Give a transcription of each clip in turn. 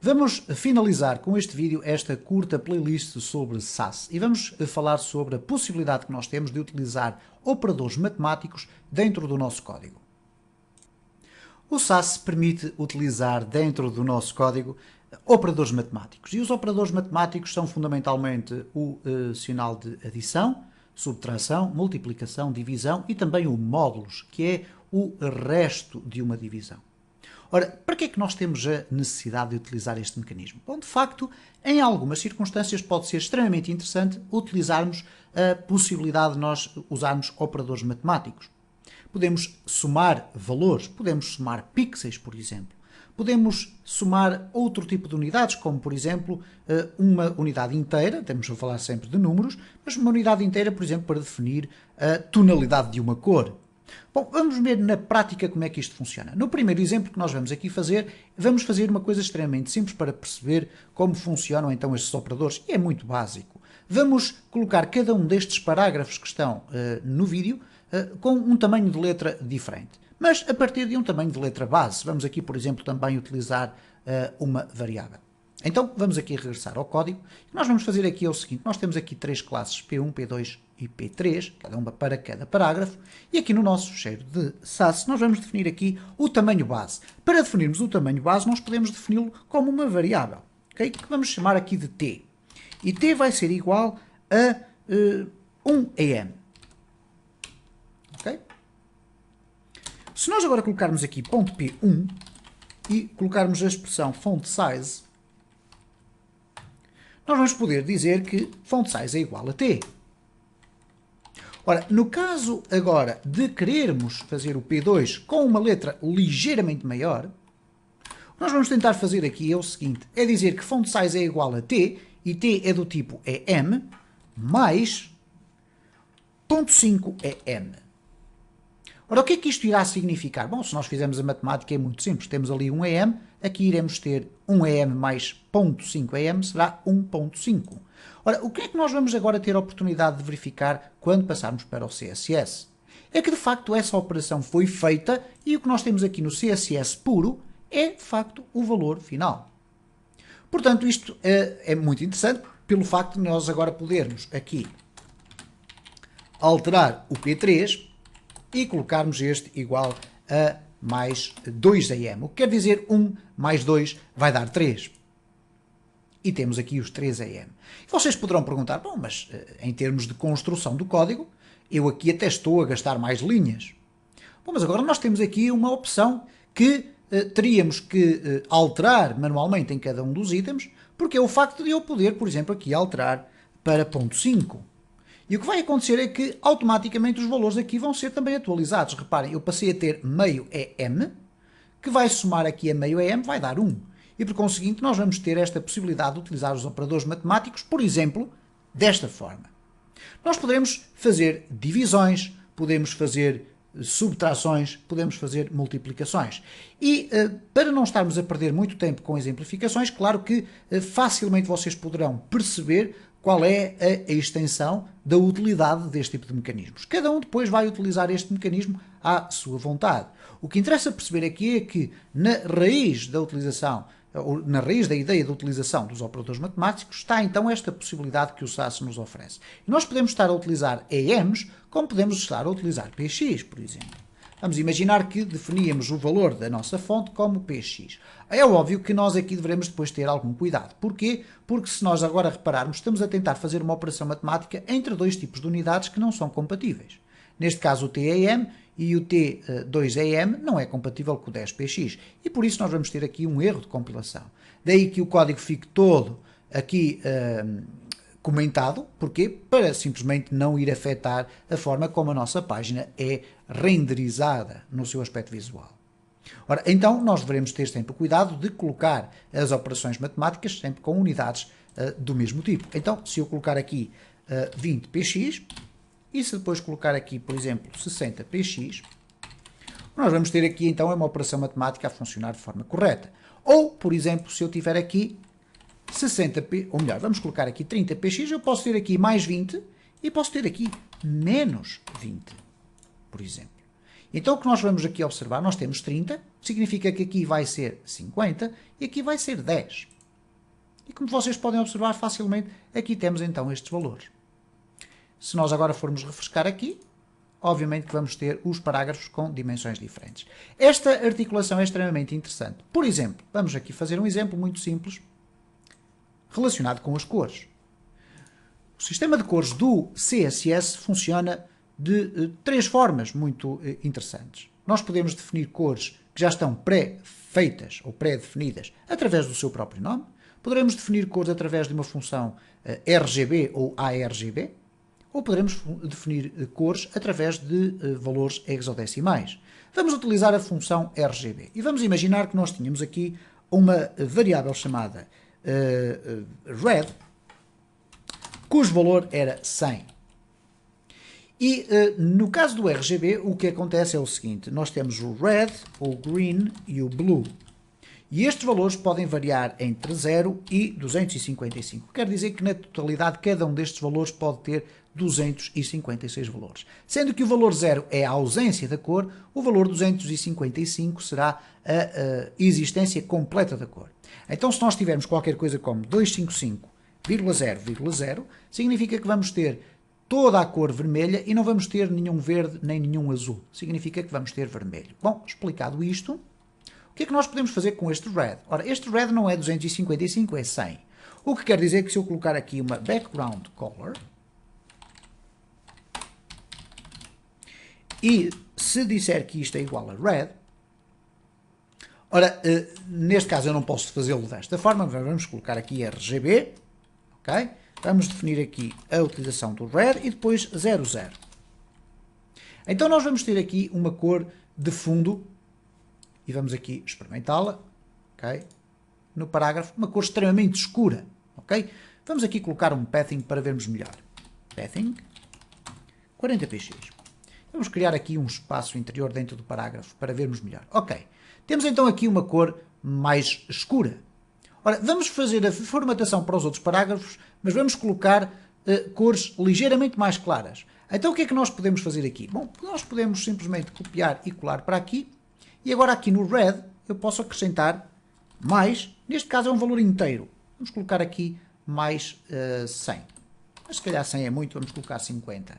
Vamos finalizar com este vídeo esta curta playlist sobre SAS e vamos falar sobre a possibilidade que nós temos de utilizar operadores matemáticos dentro do nosso código. O SAS permite utilizar dentro do nosso código operadores matemáticos e os operadores matemáticos são fundamentalmente o sinal de adição, subtração, multiplicação, divisão e também o módulos, que é o resto de uma divisão. Ora, para que é que nós temos a necessidade de utilizar este mecanismo? Bom, de facto, em algumas circunstâncias pode ser extremamente interessante utilizarmos a possibilidade de nós usarmos operadores matemáticos. Podemos somar valores, podemos somar pixels, por exemplo. Podemos somar outro tipo de unidades, como por exemplo uma unidade inteira, estamos a falar sempre de números, mas uma unidade inteira, por exemplo, para definir a tonalidade de uma cor. Bom, vamos ver na prática como é que isto funciona. No primeiro exemplo que nós vamos aqui fazer, vamos fazer uma coisa extremamente simples para perceber como funcionam então estes operadores, e é muito básico. Vamos colocar cada um destes parágrafos que estão no vídeo com um tamanho de letra diferente, mas a partir de um tamanho de letra base. Vamos aqui, por exemplo, também utilizar uma variável. Então, vamos aqui regressar ao código. O que nós vamos fazer aqui é o seguinte: nós temos aqui três classes P1, P2 e P3, cada uma para cada parágrafo, e aqui no nosso fecheiro de SAS nós vamos definir aqui o tamanho base. Para definirmos o tamanho base, nós podemos defini-lo como uma variável, okay? Que vamos chamar aqui de T. E T vai ser igual a 1em. Okay? Se nós agora colocarmos aqui ponto .p1 e colocarmos a expressão font size, nós vamos poder dizer que font size é igual a T. Ora, no caso agora de querermos fazer o P2 com uma letra ligeiramente maior, o que nós vamos tentar fazer aqui é o seguinte: é dizer que font size é igual a T, e T é do tipo EM, mais .5 EM. Ora, o que é que isto irá significar? Bom, se nós fizermos a matemática é muito simples. Temos ali 1 EM, aqui iremos ter 1 EM mais 0.5 EM, será 1.5. Ora, o que é que nós vamos agora ter a oportunidade de verificar quando passarmos para o CSS? É que, de facto, essa operação foi feita e o que nós temos aqui no CSS puro é, de facto, o valor final. Portanto, isto é muito interessante pelo facto de nós agora podermos aqui alterar o P3 e colocarmos este igual a mais 2em. O que quer dizer 1 mais 2 vai dar 3. E temos aqui os 3em. E vocês poderão perguntar: bom, mas em termos de construção do código, eu aqui até estou a gastar mais linhas. Bom, mas agora nós temos aqui uma opção que teríamos que alterar manualmente em cada um dos itens, porque é o facto de eu poder, por exemplo, aqui alterar para .5. E o que vai acontecer é que automaticamente os valores aqui vão ser também atualizados. Reparem, eu passei a ter meio EM, que vai somar aqui a meio EM, vai dar 1. E por conseguinte nós vamos ter esta possibilidade de utilizar os operadores matemáticos, por exemplo, desta forma. Nós poderemos fazer divisões, podemos fazer subtrações, podemos fazer multiplicações. E para não estarmos a perder muito tempo com exemplificações, claro que facilmente vocês poderão perceber qual é a extensão da utilidade deste tipo de mecanismos. Cada um depois vai utilizar este mecanismo à sua vontade. O que interessa perceber aqui é que na raiz da utilização, ou na raiz da ideia da utilização dos operadores matemáticos, está então esta possibilidade que o SAS nos oferece. E nós podemos estar a utilizar EMs, como podemos estar a utilizar PX, por exemplo. Vamos imaginar que definíamos o valor da nossa fonte como PX. É óbvio que nós aqui devemos depois ter algum cuidado. Porquê? Porque se nós agora repararmos, estamos a tentar fazer uma operação matemática entre dois tipos de unidades que não são compatíveis. Neste caso o TEM e o T2EM não é compatível com o 10PX. E por isso nós vamos ter aqui um erro de compilação. Daí que o código fique todo aqui comentado. Porquê? Para simplesmente não ir afetar a forma como a nossa página é renderizada no seu aspecto visual. Ora, então nós devemos ter sempre o cuidado de colocar as operações matemáticas sempre com unidades do mesmo tipo. Então, se eu colocar aqui 20px e se depois colocar aqui, por exemplo, 60px, nós vamos ter aqui então uma operação matemática a funcionar de forma correta. Ou, por exemplo, se eu tiver aqui 60p, ou melhor, vamos colocar aqui 30px, eu posso ter aqui mais 20 e posso ter aqui menos 20, por exemplo. Então o que nós vamos aqui observar, nós temos 30, significa que aqui vai ser 50 e aqui vai ser 10. E como vocês podem observar facilmente, aqui temos então estes valores. Se nós agora formos refrescar aqui, obviamente que vamos ter os parágrafos com dimensões diferentes. Esta articulação é extremamente interessante. Por exemplo, vamos aqui fazer um exemplo muito simples relacionado com as cores. O sistema de cores do CSS funciona de três formas muito interessantes. Nós podemos definir cores que já estão pré-feitas ou pré-definidas através do seu próprio nome. Poderemos definir cores através de uma função RGB ou ARGB. Ou poderemos definir cores através de valores hexadecimais. Vamos utilizar a função RGB. E vamos imaginar que nós tínhamos aqui uma variável chamada red, cujo valor era 100. E no caso do RGB, o que acontece é o seguinte: nós temos o red, o green e o blue. E estes valores podem variar entre 0 e 255. Quer dizer que na totalidade cada um destes valores pode ter 256 valores. Sendo que o valor 0 é a ausência da cor, o valor 255 será a existência completa da cor. Então se nós tivermos qualquer coisa como 255,0,0, significa que vamos ter toda a cor vermelha e não vamos ter nenhum verde nem nenhum azul. Significa que vamos ter vermelho. Bom, explicado isto, o que é que nós podemos fazer com este red? Ora, este red não é 255, é 100. O que quer dizer que se eu colocar aqui uma background color e se disser que isto é igual a red, ora, neste caso eu não posso fazê-lo desta forma, vamos colocar aqui RGB, ok? Vamos definir aqui a utilização do red e depois 00. Então nós vamos ter aqui uma cor de fundo e vamos aqui experimentá-la, ok? No parágrafo, uma cor extremamente escura, ok? Vamos aqui colocar um pathing para vermos melhor. Pathing, 40 px. Vamos criar aqui um espaço interior dentro do parágrafo para vermos melhor. Ok, temos então aqui uma cor mais escura. Ora, vamos fazer a formatação para os outros parágrafos, mas vamos colocar cores ligeiramente mais claras. Então o que é que nós podemos fazer aqui? Bom, nós podemos simplesmente copiar e colar para aqui. E agora aqui no red eu posso acrescentar mais, neste caso é um valor inteiro. Vamos colocar aqui mais 100. Mas se calhar 100 é muito, vamos colocar 50.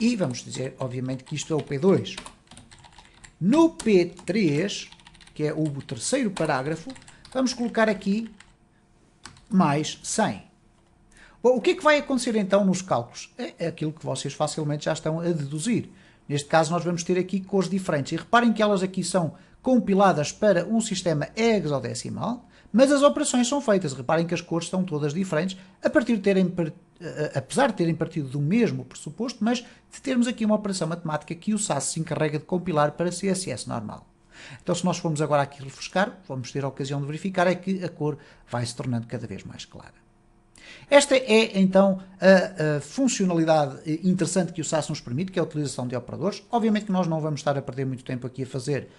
E vamos dizer, obviamente, que isto é o P2. No P3, que é o terceiro parágrafo, vamos colocar aqui mais 100. Bom, o que é que vai acontecer então nos cálculos? É aquilo que vocês facilmente já estão a deduzir. Neste caso nós vamos ter aqui cores diferentes. E reparem que elas aqui são compiladas para um sistema hexadecimal, mas as operações são feitas. Reparem que as cores estão todas diferentes, apesar de terem partido do mesmo pressuposto, mas de termos aqui uma operação matemática que o SAS se encarrega de compilar para CSS normal. Então se nós formos agora aqui refrescar, vamos ter a ocasião de verificar é que a cor vai se tornando cada vez mais clara. Esta é, então, a funcionalidade interessante que o SAS nos permite, que é a utilização de operadores. Obviamente que nós não vamos estar a perder muito tempo aqui a fazer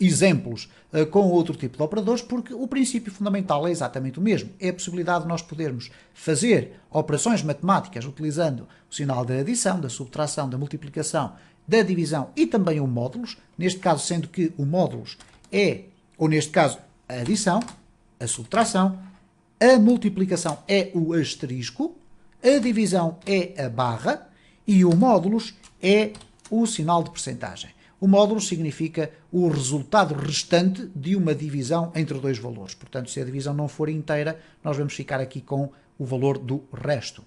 exemplos com outro tipo de operadores, porque o princípio fundamental é exatamente o mesmo. É a possibilidade de nós podermos fazer operações matemáticas utilizando o sinal da adição, da subtração, da multiplicação, da divisão e também o módulos. Neste caso, sendo que o módulos é, ou neste caso, a adição, a subtração, a multiplicação é o asterisco, a divisão é a barra e o módulos é o sinal de percentagem. O módulo significa o resultado restante de uma divisão entre dois valores. Portanto, se a divisão não for inteira, nós vamos ficar aqui com o valor do resto.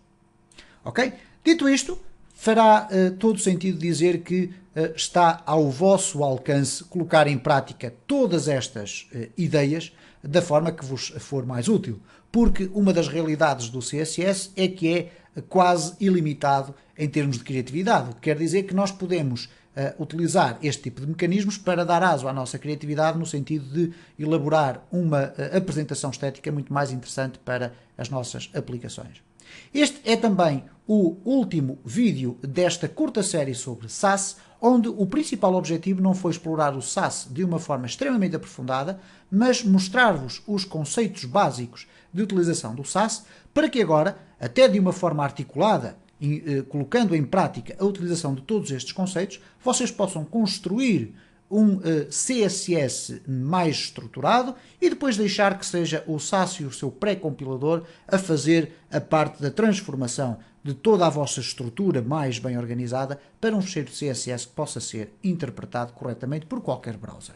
Ok? Dito isto, fará todo sentido dizer que está ao vosso alcance colocar em prática todas estas ideias da forma que vos for mais útil. Porque uma das realidades do CSS é que é quase ilimitado em termos de criatividade. O que quer dizer que nós podemos utilizar este tipo de mecanismos para dar aso à nossa criatividade no sentido de elaborar uma apresentação estética muito mais interessante para as nossas aplicações. Este é também o último vídeo desta curta série sobre SAS, onde o principal objetivo não foi explorar o SAS de uma forma extremamente aprofundada, mas mostrar-vos os conceitos básicos de utilização do SAS, para que agora, até de uma forma articulada colocando em prática a utilização de todos estes conceitos, vocês possam construir um CSS mais estruturado e depois deixar que seja o SASS, o seu pré-compilador, a fazer a parte da transformação de toda a vossa estrutura mais bem organizada para um fecheiro CSS que possa ser interpretado corretamente por qualquer browser.